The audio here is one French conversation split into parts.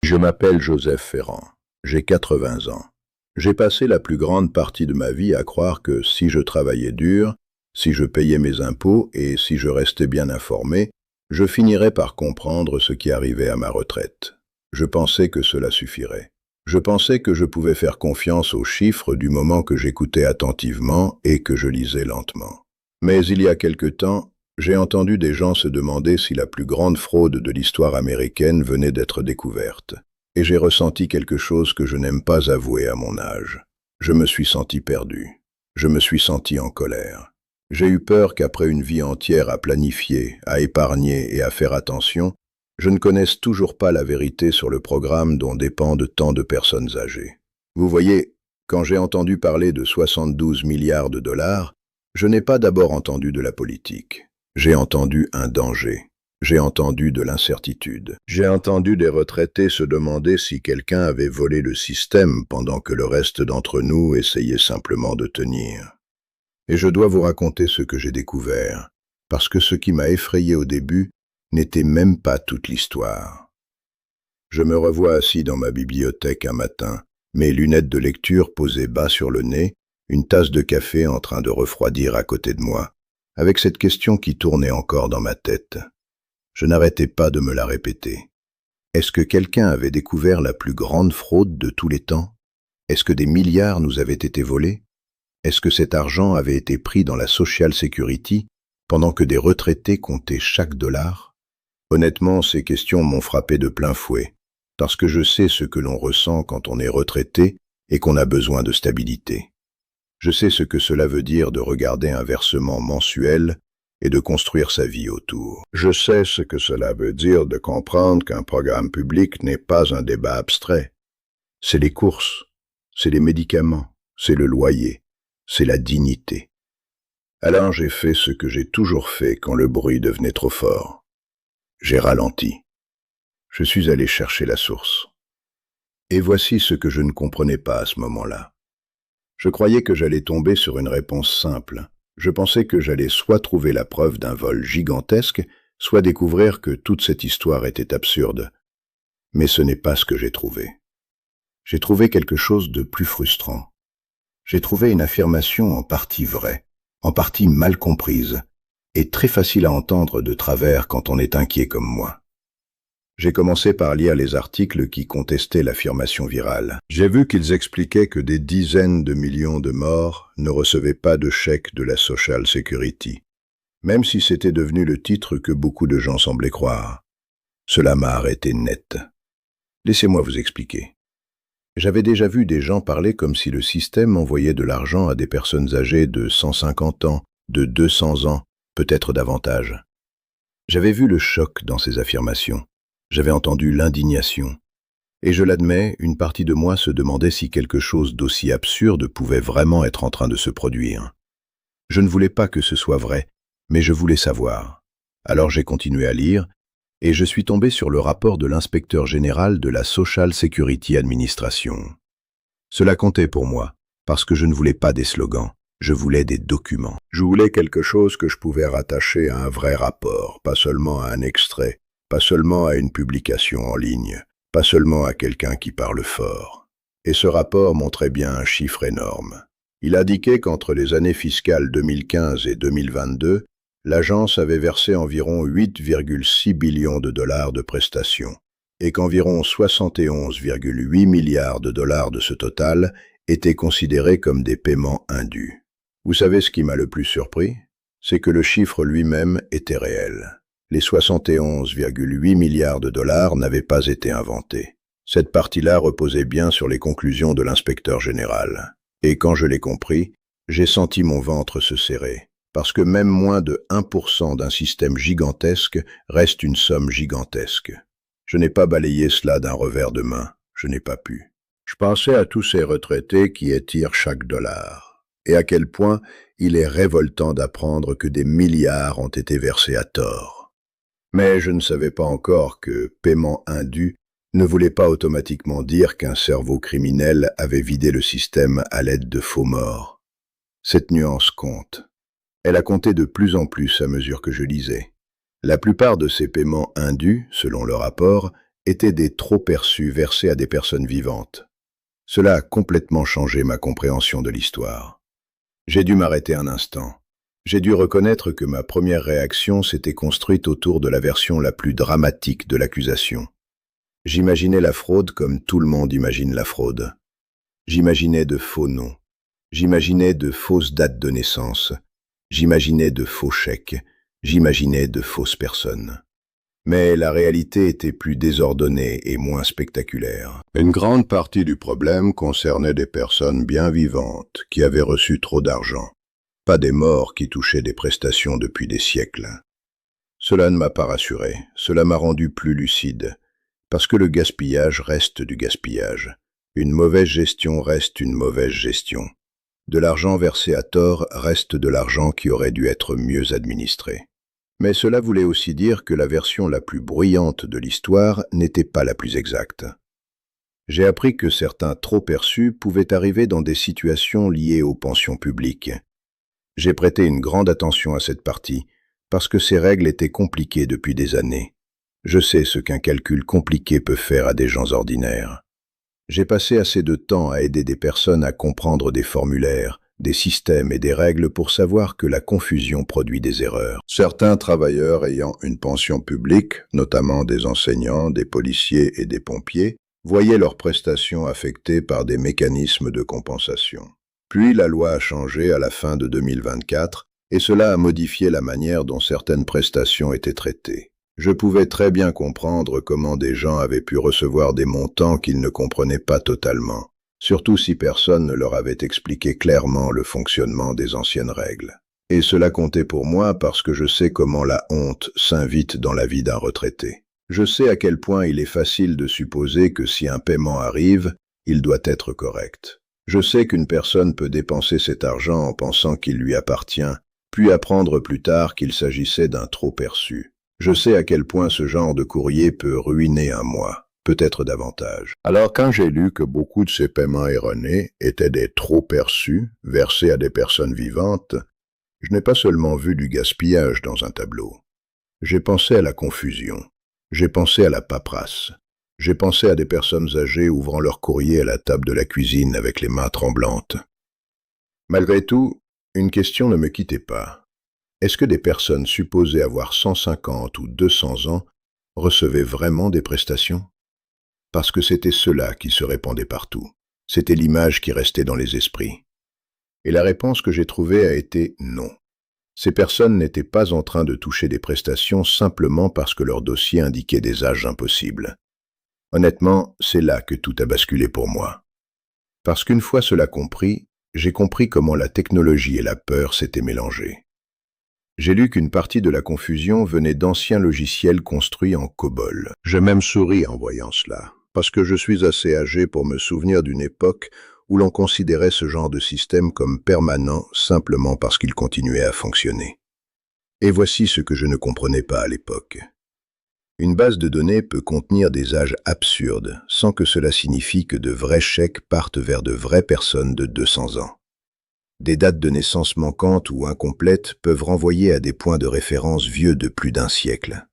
Je m'appelle Joseph Ferrand. J'ai 80 ans. J'ai passé la plus grande partie de ma vie à croire que si je travaillais dur, si je payais mes impôts et si je restais bien informé, je finirais par comprendre ce qui arrivait à ma retraite. Je pensais que cela suffirait. Je pensais que je pouvais faire confiance aux chiffres du moment que j'écoutais attentivement et que je lisais lentement. Mais il y a quelque temps, j'ai entendu des gens se demander si la plus grande fraude de l'histoire américaine venait d'être découverte. Et j'ai ressenti quelque chose que je n'aime pas avouer à mon âge. Je me suis senti perdu. Je me suis senti en colère. J'ai eu peur qu'après une vie entière à planifier, à épargner et à faire attention, je ne connaisse toujours pas la vérité sur le programme dont dépendent tant de personnes âgées. Vous voyez, quand j'ai entendu parler de 72 milliards de dollars, je n'ai pas d'abord entendu de la politique. J'ai entendu un danger. J'ai entendu de l'incertitude. J'ai entendu des retraités se demander si quelqu'un avait volé le système pendant que le reste d'entre nous essayait simplement de tenir. Et je dois vous raconter ce que j'ai découvert, parce que ce qui m'a effrayé au début n'était même pas toute l'histoire. Je me revois assis dans ma bibliothèque un matin, mes lunettes de lecture posées bas sur le nez, une tasse de café en train de refroidir à côté de moi, avec cette question qui tournait encore dans ma tête. Je n'arrêtais pas de me la répéter. Est-ce que quelqu'un avait découvert la plus grande fraude de tous les temps? Est-ce que des milliards nous avaient été volés? Est-ce que cet argent avait été pris dans la Social Security pendant que des retraités comptaient chaque dollar? Honnêtement, ces questions m'ont frappé de plein fouet, parce que je sais ce que l'on ressent quand on est retraité et qu'on a besoin de stabilité. Je sais ce que cela veut dire de regarder un versement mensuel et de construire sa vie autour. Je sais ce que cela veut dire de comprendre qu'un programme public n'est pas un débat abstrait. C'est les courses, c'est les médicaments, c'est le loyer, c'est la dignité. Alors j'ai fait ce que j'ai toujours fait quand le bruit devenait trop fort. J'ai ralenti. Je suis allé chercher la source. Et voici ce que je ne comprenais pas à ce moment-là. Je croyais que j'allais tomber sur une réponse simple. Je pensais que j'allais soit trouver la preuve d'un vol gigantesque, soit découvrir que toute cette histoire était absurde. Mais ce n'est pas ce que j'ai trouvé. J'ai trouvé quelque chose de plus frustrant. J'ai trouvé une affirmation en partie vraie, en partie mal comprise, et très facile à entendre de travers quand on est inquiet comme moi. J'ai commencé par lire les articles qui contestaient l'affirmation virale. J'ai vu qu'ils expliquaient que des dizaines de millions de morts ne recevaient pas de chèque de la Social Security, même si c'était devenu le titre que beaucoup de gens semblaient croire. Cela m'a arrêté net. Laissez-moi vous expliquer. J'avais déjà vu des gens parler comme si le système envoyait de l'argent à des personnes âgées de 150 ans, de 200 ans, peut-être davantage. J'avais vu le choc dans ces affirmations. J'avais entendu l'indignation. Et je l'admets, une partie de moi se demandait si quelque chose d'aussi absurde pouvait vraiment être en train de se produire. Je ne voulais pas que ce soit vrai, mais je voulais savoir. Alors j'ai continué à lire, et je suis tombé sur le rapport de l'inspecteur général de la Social Security Administration. Cela comptait pour moi, parce que je ne voulais pas des slogans. Je voulais des documents. Je voulais quelque chose que je pouvais rattacher à un vrai rapport, pas seulement à un extrait, pas seulement à une publication en ligne, pas seulement à quelqu'un qui parle fort. Et ce rapport montrait bien un chiffre énorme. Il indiquait qu'entre les années fiscales 2015 et 2022, l'agence avait versé environ 8,6 billions de dollars de prestations, et qu'environ 71,8 milliards de dollars de ce total étaient considérés comme des paiements indus. Vous savez ce qui m'a le plus surpris? C'est que le chiffre lui-même était réel. Les 71,8 milliards de dollars n'avaient pas été inventés. Cette partie-là reposait bien sur les conclusions de l'inspecteur général. Et quand je l'ai compris, j'ai senti mon ventre se serrer. Parce que même moins de 1% d'un système gigantesque reste une somme gigantesque. Je n'ai pas balayé cela d'un revers de main. Je n'ai pas pu. Je pensais à tous ces retraités qui étirent chaque dollar. Et à quel point il est révoltant d'apprendre que des milliards ont été versés à tort. Mais je ne savais pas encore que paiement indu ne voulait pas automatiquement dire qu'un cerveau criminel avait vidé le système à l'aide de faux morts. Cette nuance compte. Elle a compté de plus en plus à mesure que je lisais. La plupart de ces paiements indus, selon le rapport, étaient des trop-perçus versés à des personnes vivantes. Cela a complètement changé ma compréhension de l'histoire. J'ai dû m'arrêter un instant. J'ai dû reconnaître que ma première réaction s'était construite autour de la version la plus dramatique de l'accusation. J'imaginais la fraude comme tout le monde imagine la fraude. J'imaginais de faux noms. J'imaginais de fausses dates de naissance. J'imaginais de faux chèques. J'imaginais de fausses personnes. Mais la réalité était plus désordonnée et moins spectaculaire. Une grande partie du problème concernait des personnes bien vivantes qui avaient reçu trop d'argent, pas des morts qui touchaient des prestations depuis des siècles. Cela ne m'a pas rassuré, cela m'a rendu plus lucide, parce que le gaspillage reste du gaspillage. Une mauvaise gestion reste une mauvaise gestion. De l'argent versé à tort reste de l'argent qui aurait dû être mieux administré. Mais cela voulait aussi dire que la version la plus bruyante de l'histoire n'était pas la plus exacte. J'ai appris que certains trop-perçus pouvaient arriver dans des situations liées aux pensions publiques. J'ai prêté une grande attention à cette partie, parce que ces règles étaient compliquées depuis des années. Je sais ce qu'un calcul compliqué peut faire à des gens ordinaires. J'ai passé assez de temps à aider des personnes à comprendre des formulaires, des systèmes et des règles pour savoir que la confusion produit des erreurs. Certains travailleurs ayant une pension publique, notamment des enseignants, des policiers et des pompiers, voyaient leurs prestations affectées par des mécanismes de compensation. Puis la loi a changé à la fin de 2024 et cela a modifié la manière dont certaines prestations étaient traitées. Je pouvais très bien comprendre comment des gens avaient pu recevoir des montants qu'ils ne comprenaient pas totalement, surtout si personne ne leur avait expliqué clairement le fonctionnement des anciennes règles. Et cela comptait pour moi parce que je sais comment la honte s'invite dans la vie d'un retraité. Je sais à quel point il est facile de supposer que si un paiement arrive, il doit être correct. Je sais qu'une personne peut dépenser cet argent en pensant qu'il lui appartient, puis apprendre plus tard qu'il s'agissait d'un trop-perçu. Je sais à quel point ce genre de courrier peut ruiner un mois, peut-être davantage. Alors quand j'ai lu que beaucoup de ces paiements erronés étaient des trop-perçus versés à des personnes vivantes, je n'ai pas seulement vu du gaspillage dans un tableau. J'ai pensé à la confusion. J'ai pensé à la paperasse. J'ai pensé à des personnes âgées ouvrant leur courrier à la table de la cuisine avec les mains tremblantes. Malgré tout, une question ne me quittait pas. Est-ce que des personnes supposées avoir 150 ou 200 ans recevaient vraiment des prestations? Parce que c'était cela qui se répandait partout. C'était l'image qui restait dans les esprits. Et la réponse que j'ai trouvée a été non. Ces personnes n'étaient pas en train de toucher des prestations simplement parce que leur dossier indiquait des âges impossibles. Honnêtement, c'est là que tout a basculé pour moi. Parce qu'une fois cela compris, j'ai compris comment la technologie et la peur s'étaient mélangées. J'ai lu qu'une partie de la confusion venait d'anciens logiciels construits en COBOL. J'ai même souri en voyant cela, parce que je suis assez âgé pour me souvenir d'une époque où l'on considérait ce genre de système comme permanent simplement parce qu'il continuait à fonctionner. Et voici ce que je ne comprenais pas à l'époque. Une base de données peut contenir des âges absurdes, sans que cela signifie que de vrais chèques partent vers de vraies personnes de 200 ans. Des dates de naissance manquantes ou incomplètes peuvent renvoyer à des points de référence vieux de plus d'un siècle.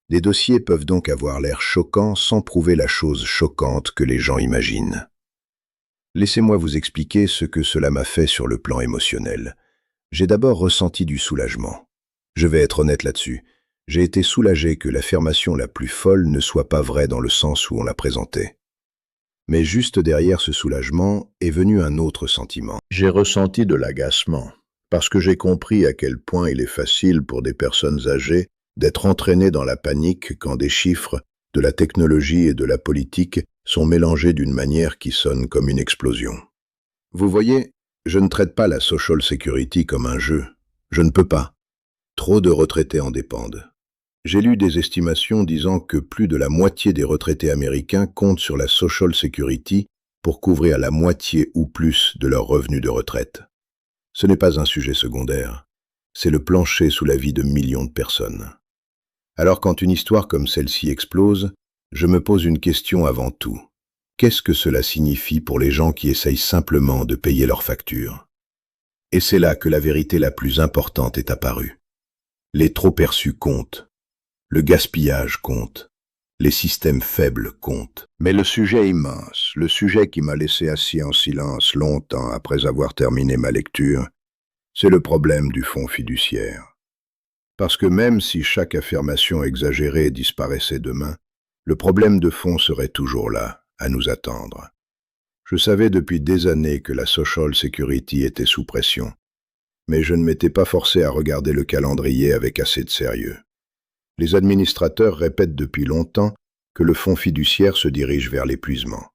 Des dossiers peuvent donc avoir l'air choquants sans prouver la chose choquante que les gens imaginent. Laissez-moi vous expliquer ce que cela m'a fait sur le plan émotionnel. J'ai d'abord ressenti du soulagement. Je vais être honnête là-dessus. J'ai été soulagé que l'affirmation la plus folle ne soit pas vraie dans le sens où on la présentait. Mais juste derrière ce soulagement est venu un autre sentiment. J'ai ressenti de l'agacement, parce que j'ai compris à quel point il est facile pour des personnes âgées d'être entraînées dans la panique quand des chiffres, de la technologie et de la politique sont mélangés d'une manière qui sonne comme une explosion. Vous voyez, je ne traite pas la Social Security comme un jeu. Je ne peux pas. Trop de retraités en dépendent. J'ai lu des estimations disant que plus de la moitié des retraités américains comptent sur la Social Security pour couvrir la moitié ou plus de leurs revenus de retraite. Ce n'est pas un sujet secondaire, c'est le plancher sous la vie de millions de personnes. Alors quand une histoire comme celle-ci explose, je me pose une question avant tout. Qu'est-ce que cela signifie pour les gens qui essayent simplement de payer leurs factures? Et c'est là que la vérité la plus importante est apparue. Les trop-perçus comptent. Le gaspillage compte. Les systèmes faibles comptent. Mais le sujet immense, le sujet qui m'a laissé assis en silence longtemps après avoir terminé ma lecture, c'est le problème du fonds fiduciaire. Parce que même si chaque affirmation exagérée disparaissait demain, le problème de fond serait toujours là, à nous attendre. Je savais depuis des années que la Social Security était sous pression, mais je ne m'étais pas forcé à regarder le calendrier avec assez de sérieux. Les administrateurs répètent depuis longtemps que le fonds fiduciaire se dirige vers l'épuisement.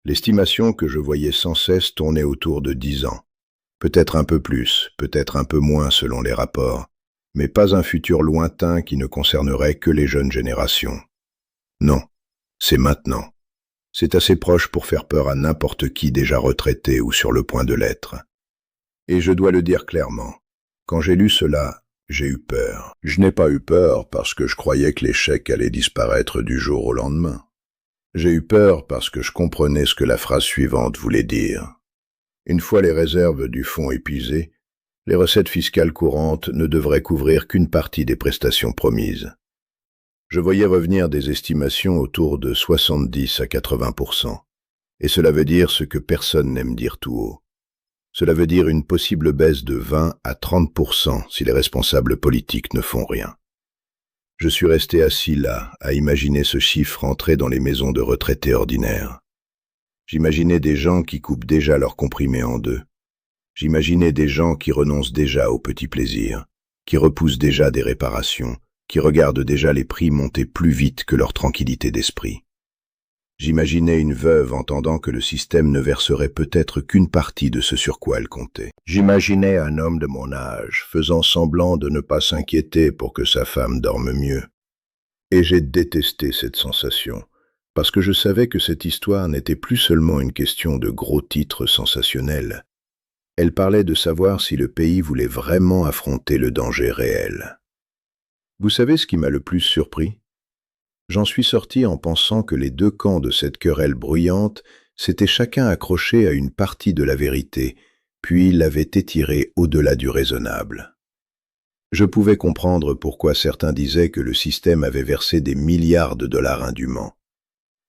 L'estimation que je voyais sans cesse tournait autour de 10 ans. Peut-être un peu plus, peut-être un peu moins selon les rapports, mais pas un futur lointain qui ne concernerait que les jeunes générations. Non, c'est maintenant. C'est assez proche pour faire peur à n'importe qui déjà retraité ou sur le point de l'être. Et je dois le dire clairement, quand j'ai lu cela, j'ai eu peur. Je n'ai pas eu peur parce que je croyais que l'échec allait disparaître du jour au lendemain. J'ai eu peur parce que je comprenais ce que la phrase suivante voulait dire. Une fois les réserves du fonds épuisées, les recettes fiscales courantes ne devraient couvrir qu'une partie des prestations promises. Je voyais revenir des estimations autour de 70 à 80%. Et cela veut dire ce que personne n'aime dire tout haut. Cela veut dire une possible baisse de 20 à 30% si les responsables politiques ne font rien. Je suis resté assis là, à imaginer ce chiffre entrer dans les maisons de retraités ordinaires. J'imaginais des gens qui coupent déjà leurs comprimés en deux. J'imaginais des gens qui renoncent déjà aux petits plaisirs, qui repoussent déjà des réparations, qui regardent déjà les prix monter plus vite que leur tranquillité d'esprit. J'imaginais une veuve entendant que le système ne verserait peut-être qu'une partie de ce sur quoi elle comptait. J'imaginais un homme de mon âge faisant semblant de ne pas s'inquiéter pour que sa femme dorme mieux. Et j'ai détesté cette sensation, parce que je savais que cette histoire n'était plus seulement une question de gros titres sensationnels. Elle parlait de savoir si le pays voulait vraiment affronter le danger réel. Vous savez ce qui m'a le plus surpris ? J'en suis sorti en pensant que les deux camps de cette querelle bruyante s'étaient chacun accrochés à une partie de la vérité, puis l'avaient étirée au-delà du raisonnable. Je pouvais comprendre pourquoi certains disaient que le système avait versé des milliards de dollars indûment.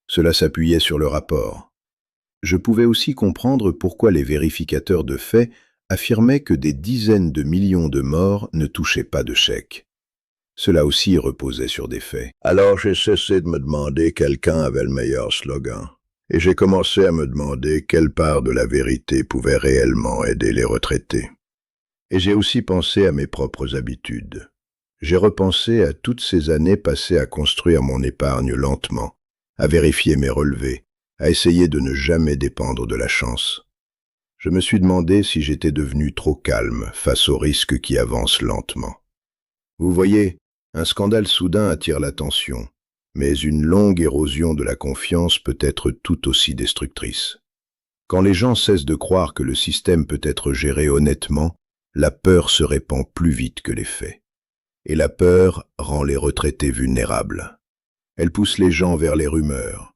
Cela s'appuyait sur le rapport. Je pouvais aussi comprendre pourquoi les vérificateurs de faits affirmaient que des dizaines de millions de morts ne touchaient pas de chèque. Cela aussi reposait sur des faits. Alors j'ai cessé de me demander quel camp avait le meilleur slogan, et j'ai commencé à me demander quelle part de la vérité pouvait réellement aider les retraités. Et j'ai aussi pensé à mes propres habitudes. J'ai repensé à toutes ces années passées à construire mon épargne lentement, à vérifier mes relevés, à essayer de ne jamais dépendre de la chance. Je me suis demandé si j'étais devenu trop calme face aux risques qui avancent lentement. Vous voyez, un scandale soudain attire l'attention, mais une longue érosion de la confiance peut être tout aussi destructrice. Quand les gens cessent de croire que le système peut être géré honnêtement, la peur se répand plus vite que les faits. Et la peur rend les retraités vulnérables. Elle pousse les gens vers les rumeurs.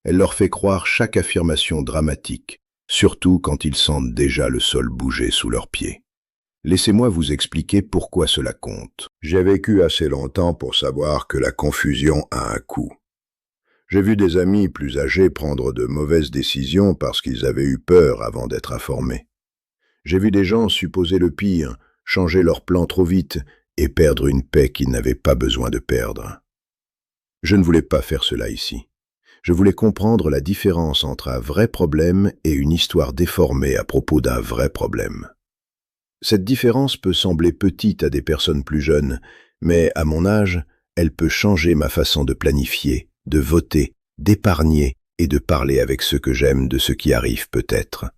Elle leur fait croire chaque affirmation dramatique, surtout quand ils sentent déjà le sol bouger sous leurs pieds. Laissez-moi vous expliquer pourquoi cela compte. J'ai vécu assez longtemps pour savoir que la confusion a un coût. J'ai vu des amis plus âgés prendre de mauvaises décisions parce qu'ils avaient eu peur avant d'être informés. J'ai vu des gens supposer le pire, changer leur plan trop vite et perdre une paix qu'ils n'avaient pas besoin de perdre. Je ne voulais pas faire cela ici. Je voulais comprendre la différence entre un vrai problème et une histoire déformée à propos d'un vrai problème. Cette différence peut sembler petite à des personnes plus jeunes, mais à mon âge, elle peut changer ma façon de planifier, de voter, d'épargner et de parler avec ceux que j'aime de ce qui arrive peut-être.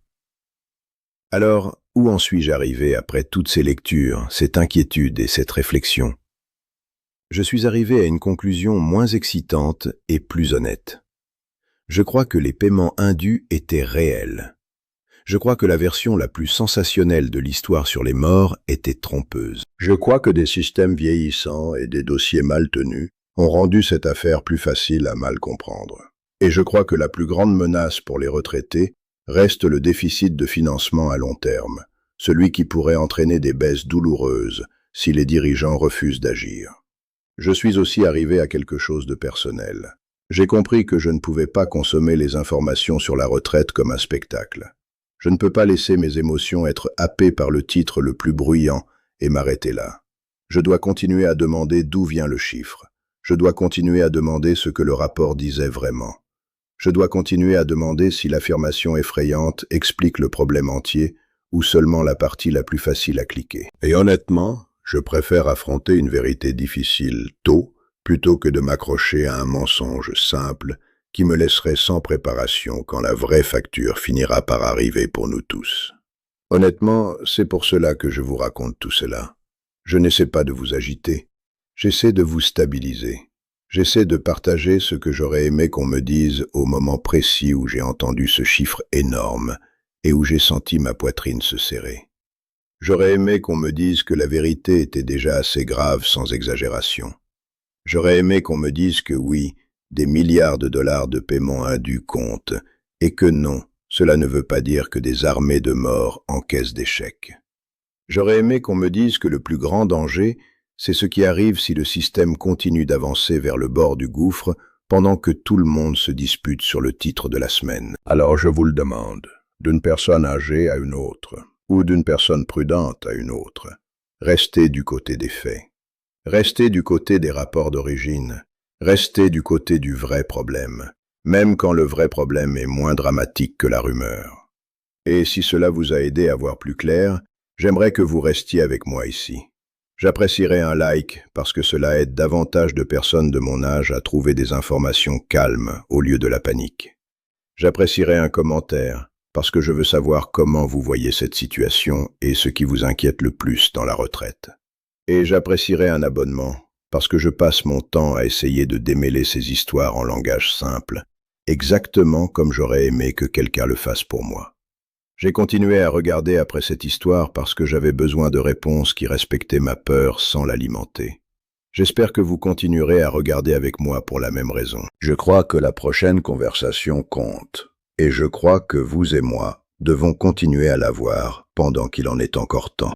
Alors, où en suis-je arrivé après toutes ces lectures, cette inquiétude et cette réflexion ? Je suis arrivé à une conclusion moins excitante et plus honnête. Je crois que les paiements indus étaient réels. Je crois que la version la plus sensationnelle de l'histoire sur les morts était trompeuse. Je crois que des systèmes vieillissants et des dossiers mal tenus ont rendu cette affaire plus facile à mal comprendre. Et je crois que la plus grande menace pour les retraités reste le déficit de financement à long terme, celui qui pourrait entraîner des baisses douloureuses si les dirigeants refusent d'agir. Je suis aussi arrivé à quelque chose de personnel. J'ai compris que je ne pouvais pas consommer les informations sur la retraite comme un spectacle. Je ne peux pas laisser mes émotions être happées par le titre le plus bruyant et m'arrêter là. Je dois continuer à demander d'où vient le chiffre. Je dois continuer à demander ce que le rapport disait vraiment. Je dois continuer à demander si l'affirmation effrayante explique le problème entier ou seulement la partie la plus facile à cliquer. Et honnêtement, je préfère affronter une vérité difficile tôt plutôt que de m'accrocher à un mensonge simple qui me laisserait sans préparation quand la vraie facture finira par arriver pour nous tous. Honnêtement, c'est pour cela que je vous raconte tout cela. Je n'essaie pas de vous agiter, j'essaie de vous stabiliser. J'essaie de partager ce que j'aurais aimé qu'on me dise au moment précis où j'ai entendu ce chiffre énorme et où j'ai senti ma poitrine se serrer. J'aurais aimé qu'on me dise que la vérité était déjà assez grave sans exagération. J'aurais aimé qu'on me dise que oui, des milliards de dollars de paiements indus comptent, et que non, cela ne veut pas dire que des armées de morts encaissent des chèques. J'aurais aimé qu'on me dise que le plus grand danger, c'est ce qui arrive si le système continue d'avancer vers le bord du gouffre pendant que tout le monde se dispute sur le titre de la semaine. Alors je vous le demande, d'une personne âgée à une autre, ou d'une personne prudente à une autre, restez du côté des faits. Restez du côté des rapports d'origine. Restez du côté du vrai problème, même quand le vrai problème est moins dramatique que la rumeur. Et si cela vous a aidé à voir plus clair, j'aimerais que vous restiez avec moi ici. J'apprécierais un like parce que cela aide davantage de personnes de mon âge à trouver des informations calmes au lieu de la panique. J'apprécierais un commentaire parce que je veux savoir comment vous voyez cette situation et ce qui vous inquiète le plus dans la retraite. Et j'apprécierais un abonnement, parce que je passe mon temps à essayer de démêler ces histoires en langage simple, exactement comme j'aurais aimé que quelqu'un le fasse pour moi. J'ai continué à regarder après cette histoire parce que j'avais besoin de réponses qui respectaient ma peur sans l'alimenter. J'espère que vous continuerez à regarder avec moi pour la même raison. Je crois que la prochaine conversation compte, et je crois que vous et moi devons continuer à la voir pendant qu'il en est encore temps.